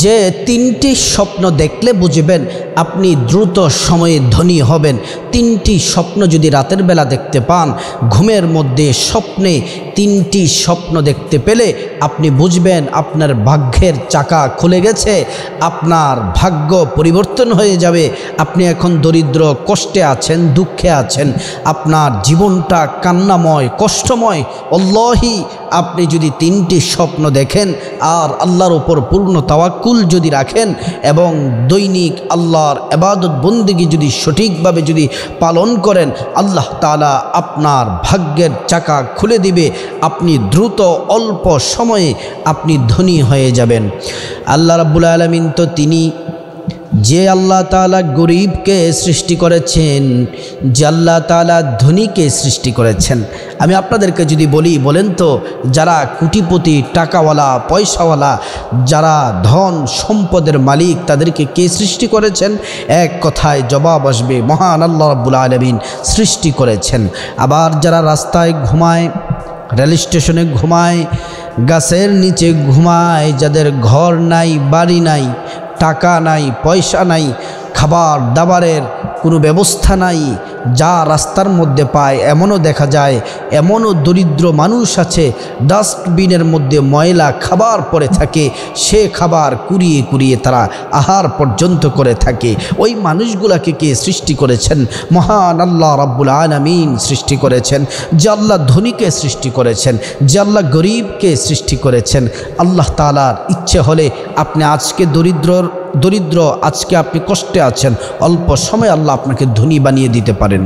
যে তিনটি স্বপ্ন দেখলে বুঝবেন আপনি দ্রুত সময়ে ধনী হবেন। তিনটি স্বপ্ন যদি রাতের বেলা দেখতে পান, ঘুমের মধ্যে স্বপ্নে তিনটি স্বপ্ন দেখতে পেলে আপনি বুঝবেন আপনার ভাগ্যের চাকা খুলে গেছে, আপনার ভাগ্য পরিবর্তন হয়ে যাবে। আপনি এখন দরিদ্র, কষ্টে আছেন, দুঃখে আছেন, আপনার জীবনটা কান্নাময়, কষ্টময়। আল্লাহি আপনি যদি তিনটি স্বপ্ন দেখেন আর আল্লাহর উপর পূর্ণ তাওয়াক্কুল যদি রাখেন এবং দৈনিক আল্লাহর ইবাদত বন্দেগী যদি সঠিকভাবে যদি পালন করেন, আল্লাহ তাআলা আপনার ভাগ্যের চাকা খুলে দিবে। আপনি দ্রুত অল্প সময়ে আপনি ধনী হয়ে যাবেন। আল্লাহ রাব্বুল আলামিন তো তিনি যে আল্লাহ তাআলা গরিবকে সৃষ্টি করেছেন, যে আল্লাহ তাআলা ধনীকে সৃষ্টি করেছেন। আমি আপনাদেরকে যদি বলেন তো যারা কোটিপতি, টাকাওয়ালা, পয়সাওয়ালা, যারা ধন সম্পদের মালিক, তাদেরকে কে সৃষ্টি করেছেন? এক কথায় জবাব আসবে মহান আল্লাহ রাব্বুল আলামিন সৃষ্টি করেছেন। আবার যারা রাস্তায় ঘুমায়, রেল স্টেশনে ঘুমায়, গাছের নিচে ঘুমায়, যাদের ঘর নাই, বাড়ি নাই, টাকা নাই, পয়সা নাই, খাবার দাবারের কোনো ব্যবস্থা নাই, যা রাস্তার মধ্যে পায়, এমনও দেখা যায়, এমনও দরিদ্র মানুষ আছে ডাস্টবিনের মধ্যে ময়লা খাবার পড়ে থাকে, সে খাবার কুড়িয়ে কুড়িয়ে তারা আহার পর্যন্ত করে থাকে। ওই মানুষগুলাকে কে সৃষ্টি করেছেন? মহান আল্লাহ রাব্বুল আলামিন সৃষ্টি করেছেন। যে আল্লাহ ধনীকে সৃষ্টি করেছেন, যে আল্লাহ গরিবকে সৃষ্টি করেছেন। আল্লাহ তাআলার ইচ্ছে হলে আপনি আজকে দরিদ্র, আজকে আপনি কষ্টে আছেন, অল্প সময় আল্লাহ আপনাকে ধনী বানিয়ে দিতে পারেন।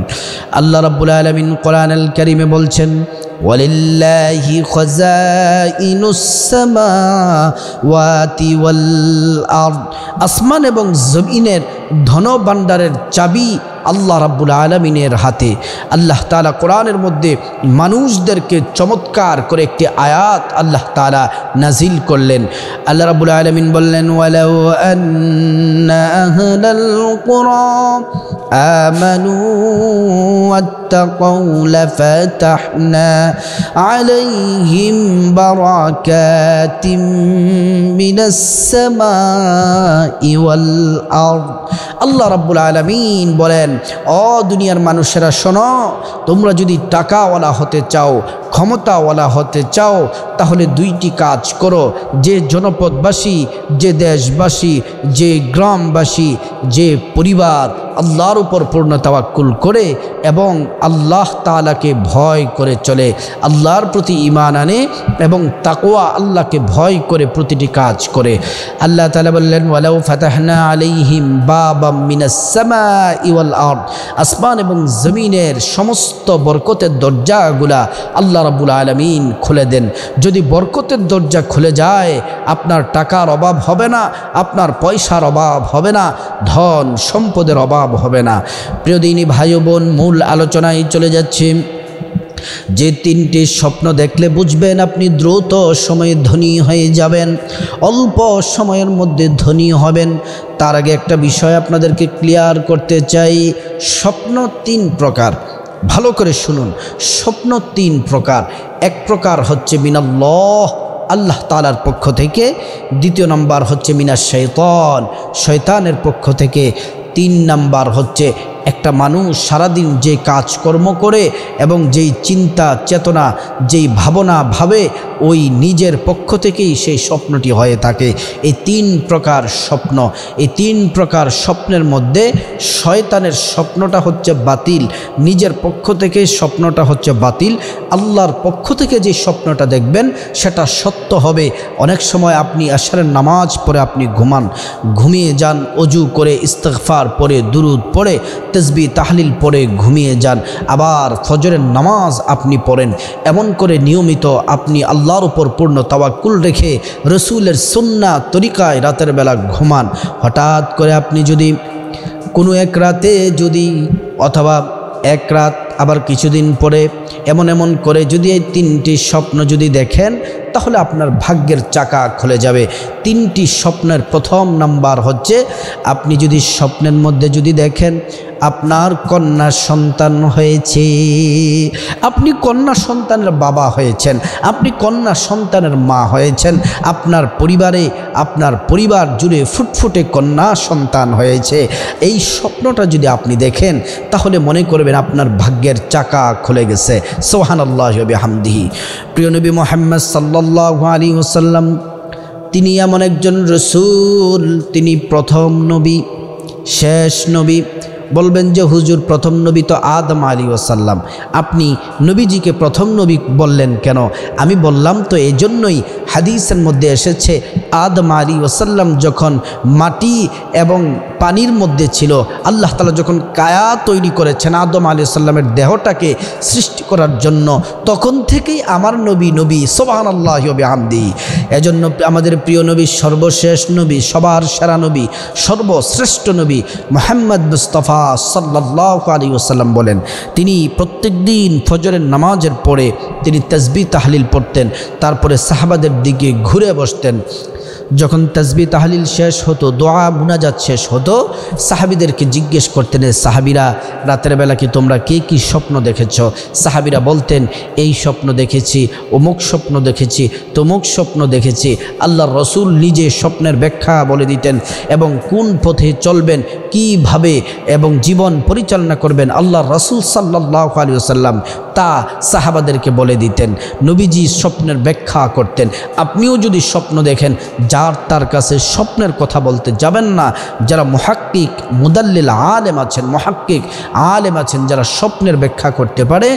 আল্লাহ রাব্বুল আলামিন কোরআনুল কারীমে বলছেন, ওয়ালিল্লাহি খাযাইনুস সামাওয়াতি ওয়াল আরদ। আসমান এবং জমিনের ধন ভাণ্ডারের চাবি আল্লাহ রাব্বুল আলামিনের হাতে। আল্লাহ তাআলা কোরআনের মধ্যে মানুষদেরকে চমৎকার করে একটি আয়াত আল্লাহ তাআলা নাজিল করলেন। আল্লাহ রাব্বুল আলামিন বললেন, ওয়ালাউ আন্না আহলাল কুরা আমানু ওয়াত্তাকাউ লাফাতাহনা আলাইহিম বারাকাতিম মিনাস সামাই ওয়াল আরদ। আল্লাহ রাব্বুল আলামিন বলেন, ও দুনিয়ার মানুষেরা শোনো, তোমরা যদি টাকাওয়ালা হতে চাও, ক্ষমতাওয়ালা হতে চাও, তাহলে দুইটি কাজ করো। যে জনপদবাসী, যে দেশবাসী, যে গ্রামবাসী, যে পরিবার আল্লাহর উপর পূর্ণ তাওয়াক্কুল করে এবং আল্লাহ তাআলাকে ভয় করে চলে, আল্লাহর প্রতি ঈমান আনে এবং তাকওয়া, আল্লাহকে ভয় করে প্রতিটি কাজ করে। আল্লাহ তাআলা বললেন, ওয়ালাউ ফাতাহনা আলাইহিম বাবাম মিনাস সামাই ওয়াল আরদ। আসমান এবং জমিনের সমস্ত বরকতের দরজাগুলা আল্লাহ রাব্বুল আলামিন খুলে দেন। যদি বরকতের দরজা খুলে যায়, আপনার টাকার অভাব হবে না, আপনার পয়সার অভাব হবে না, ধন সম্পদের অভাব হবে না। প্রিয় দিনী ভাই বোন, মূল আলোচনায় চলে যাচ্ছি। যে তিনটি স্বপ্ন দেখলে বুঝবেন আপনি দ্রুত সময়ে ধনী হয়ে যাবেন, অল্প সময়ের মধ্যে ধনী হবেন। তার আগে একটা বিষয় আপনাদেরকে ক্লিয়ার করতে চাই। স্বপ্ন তিন প্রকার, ভালো করে শুনুন। স্বপ্ন তিন প্রকার। এক প্রকার হচ্ছে মিনাল্লাহ, আল্লাহ তাআলার পক্ষ থেকে। দ্বিতীয় নাম্বার হচ্ছে মিনাশ শাইতান, শয়তানের পক্ষ থেকে। তিন নাম্বার হচ্ছে একটা মানুষ সারাদিন যে কাজকর্ম করে এবং যেই চিন্তা চেতনা, যেই ভাবনা ভাবে, ওই নিজের পক্ষ থেকেই সেই স্বপ্নটি হয়ে থাকে। এই তিন প্রকার স্বপ্ন। এই তিন প্রকার স্বপ্নের মধ্যে শয়তানের স্বপ্নটা হচ্ছে বাতিল, নিজের পক্ষ থেকে স্বপ্নটা হচ্ছে বাতিল। আল্লাহর পক্ষ থেকে যে স্বপ্নটা দেখবেন সেটা সত্য হবে। অনেক সময় আপনি আসরের নামাজ পড়ে আপনি ঘুমিয়ে যান, অজু করে ইস্তিগফার পড়ে, দুরুদ পড়ে, তাসবিহ তাহলিল পড়ে ঘুমিয়ে যান। আবার ফজরের নামাজ আপনি পড়েন। এমন করে নিয়মিত আপনি আল্লাহর উপর পূর্ণ তাওয়াক্কুল রেখে রসুলের সুন্নাহ তরিকায় রাতের বেলা ঘুমান। হঠাৎ করে আপনি যদি কোনো এক রাতে অথবা এক রাত আবার কিছুদিন পরে এমন করে যদি এই তিনটি স্বপ্ন যদি দেখেন, তাহলে আপনার ভাগ্যের চাকা খুলে যাবে। 3টি স্বপ্নের প্রথম নাম্বার হচ্ছে, আপনি যদি স্বপ্নের মধ্যে যদি দেখেন আপনার কন্যা সন্তান হয়েছে, আপনি কন্যা সন্তানের বাবা হয়েছেন, আপনি কন্যা সন্তানের মা হয়েছেন, আপনার পরিবার জুড়ে ফুটফুটে কন্যা সন্তান হয়েছে, এই স্বপ্নটা যদি আপনি দেখেন তাহলে মনে করবেন আপনার ভাগ্যের চাকা খুলে গেছে। সুবহানাল্লাহি ওয়া বিহামদিহি। প্রিয় নবী মুহাম্মদ সাল্লাল্লাহু আলাইহি ওয়াসাল্লাম তিনি এমন একজন রাসূল, তিনি প্রথম নবী, শেষ নবী। বলবেন যে হুজুর প্রথম নবী তো আদম আলাইহিস সালাম, আপনি নবীজিকে প্রথম নবী বললেন কেন? আমি বললাম তো এজন্যই, হাদিসের মধ্যে এসেছে আদম আলাইহিস সালাম যখন মাটি এবং পানির মধ্যে ছিল, আল্লাহ তাআলা যখন কায়া তৈরি করেছেন আদম আলাইহিস সালামের দেহটাকে সৃষ্টি করার জন্য, তখন থেকেই আমার নবী সুবহানাল্লাহি ওয়া বিহামদিহি। এজন্য আমাদের প্রিয় নবী, সর্বশেষ নবী, সবার সেরা নবী, সর্বশ্রেষ্ঠ নবী মুহাম্মদ মুস্তাফা সাল্লাল্লাহু আলাইহি ওয়াসাল্লাম বলেন, তিনি প্রত্যেক দিন ফজরের নামাজের পরে তিনি তাসবিহ তাহলিল পড়তেন, তারপরে সাহাবাদের দিকে ঘুরে বসতেন। যখন তাসবিহ তাহলিল শেষ হতো, দোয়া মুনাজাত শেষ হতো, সাহাবীদেরকে জিজ্ঞেস করতেন, সাহাবীরা রাতের বেলা কি তোমরা কে কি স্বপ্ন দেখেছ? সাহাবীরা বলতেন এই স্বপ্ন দেখেছি, অমুক স্বপ্ন দেখেছি, তমুক স্বপ্ন দেখেছি। আল্লাহর রসুল নিজে স্বপ্নের ব্যাখ্যা বলে দিতেন এবং কোন পথে চলবেন, কিভাবে এবং জীবন পরিচালনা করবেন আল্লাহর রসুল সাল্লাল্লাহু আলাইহি ওয়াসাল্লাম তা সাহাবাদেরকে বলে দিতেন। নবীজি স্বপ্নের ব্যাখ্যা করতেন। আপনিও যদি স্বপ্ন দেখেন, যার তার কাছে স্বপ্নের কথা বলতে যাবেন না। যারা মুহাক্কিক মুদাল্লিল আলেম আছেন, মুহাক্কিক আলেম আছেন, যারা স্বপ্নের ব্যাখ্যা করতে পারে,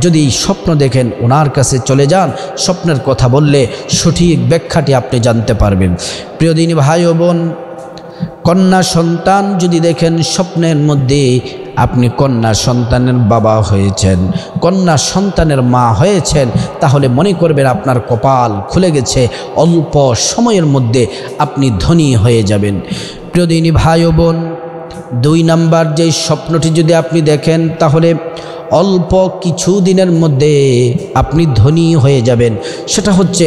যদি স্বপ্ন দেখেন ওনার কাছে চলে যান, স্বপ্নের কথা বললে সঠিক ব্যাখ্যাটি আপনি জানতে পারবেন। প্রিয় দিনী ভাই ও বোন, কন্যা সন্তান যদি দেখেন স্বপ্নের মধ্যে, আপনি কন্যা সন্তানের বাবা হয়েছেন, কন্যা সন্তানের মা হয়েছেন, তাহলে মনে করবেন আপনার কপাল খুলে গেছে, অল্প সময়ের মধ্যে আপনি ধনী হয়ে যাবেন। প্রিয় দিনী ভাই ও বোন, 2 নাম্বার যে স্বপ্নটি যদি আপনি দেখেন, তাহলে অল্প কিছু দিনের মধ্যে আপনি ধনী হয়ে যাবেন। সেটা হচ্ছে,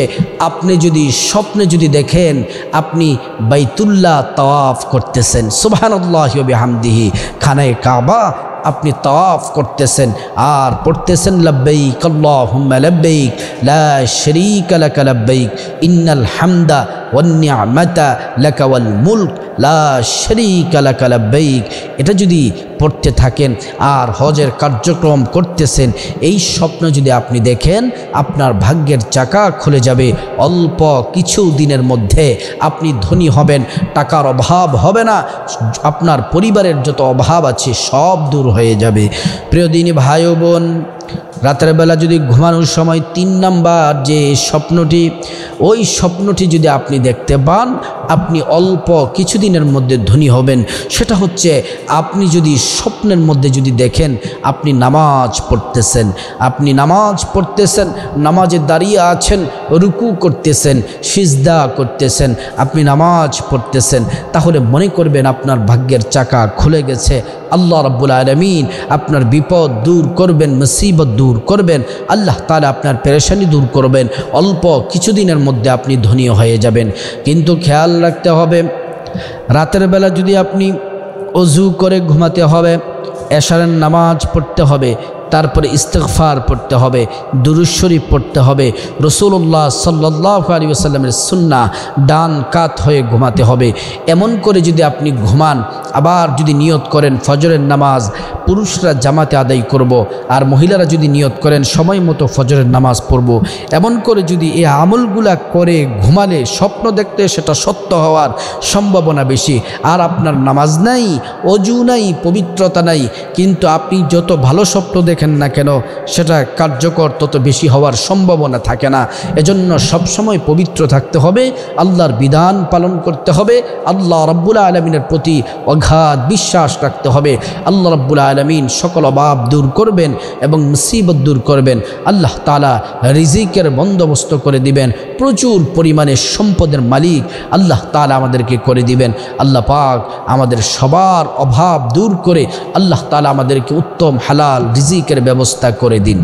আপনি যদি স্বপ্নে যদি দেখেন আপনি বাইতুল্লাহ তাওয়াফ করতেছেন, সুবহানাল্লাহি ওয়া বিহামদিহি, খানায়ে কাবা আপনি তাওয়াফ করতেছেন আর পড়তেছেন লাব্বাইক আল্লাহুম্মা লাব্বাইক লা শারীকা লাকা লাব্বাইক ইন্নাল হামদা ওয়ান নি'মাতা লাকা ওয়াল মুলক লা শারীকা লাকা লাব্বাইক। এটা যদি পড়তে থাকেন আর হজের কার্যক্রম করতেছেন, এই স্বপ্ন যদি আপনি দেখেন, আপনার ভাগ্যের চাকা খুলে যাবে। অল্প কিছু দিনের মধ্যে আপনি ধনী হবেন, টাকার অভাব হবে না, আপনার পরিবারের যত অভাব আছে সব দূর হয়ে যাবে। প্রিয় দিনী ভাই ও বোন, রাতের বেলা যদি ঘুমানোর সময় 3 নাম্বার যে স্বপ্নটি, ওই স্বপ্নটি যদি আপনি দেখতে পান, আপনি অল্প কিছুদিনের মধ্যে ধনী হবেন। সেটা হচ্ছে, আপনি যদি স্বপ্নের মধ্যে যদি দেখেন আপনি নামাজ পড়তেছেন, নামাজে দাঁড়িয়ে আছেন, রুকু করতেছেন, সিজদা করতেছেন, আপনি নামাজ পড়তেছেন, তাহলে মনে করবেন আপনার ভাগ্যের চাকা খুলে গেছে। আল্লাহ রাব্বুল আলামিন আপনার বিপদ দূর করবেন, মুসিবত দূর করবেন, আল্লাহ তাআলা আপনার পেরেশানি দূর করবেন। অল্প কিছুদিনের মধ্যে আপনি ধনী হয়ে যাবেন। কিন্তু খেয়াল রাখতে হবে, রাতের বেলা যদি আপনি ওযু করে ঘুমাতে হবে, এশারের নামাজ পড়তে হবে, তারপরে ইস্তিগফার পড়তে হবে, দুরূদ শরীফ পড়তে হবে, রাসূলুল্লাহ সাল্লাল্লাহু আলাইহি ওয়াসাল্লামের সুন্নাহ ডান কাত হয়ে ঘুমাতে হবে। এমন করে যদি আপনি ঘুমান, আবার যদি নিয়ত করেন ফজরের নামাজ পুরুষরা জামাতে আদায় করব, আর মহিলারা যদি নিয়ত করেন সময় মতো ফজরের নামাজ পড়ব, এমন করে যদি এই আমলগুলা করে ঘুমালে স্বপ্ন দেখতে সেটা সত্য হওয়ার সম্ভাবনা বেশি। আর আপনার নামাজ নাই, অজু নাই, পবিত্রতা নাই, কিন্তু আপনি যত ভালো স্বপ্ন দেখেন না কেন সেটা কার্যকর তত বেশি হওয়ার সম্ভাবনা থাকে না। এজন্য সবসময় পবিত্র থাকতে হবে, আল্লাহর বিধান পালন করতে হবে, আল্লাহ রাব্বুল আলামিনের প্রতি অগাধ বিশ্বাস রাখতে হবে। আল্লাহ রাব্বুল আলামিন সকল অভাব দূর করবেন এবং মুসিবত দূর করবেন। আল্লাহ তাআলা রিজিকের বন্দোবস্ত করে দিবেন, প্রচুর পরিমাণে সম্পদের মালিক আল্লাহ তাআলা আমাদেরকে করে দিবেন। আল্লাহ পাক আমাদের সবার অভাব দূর করে আল্লাহ তাআলা আমাদেরকে উত্তম হালাল রিজিকের ব্যবস্থা করে দিন।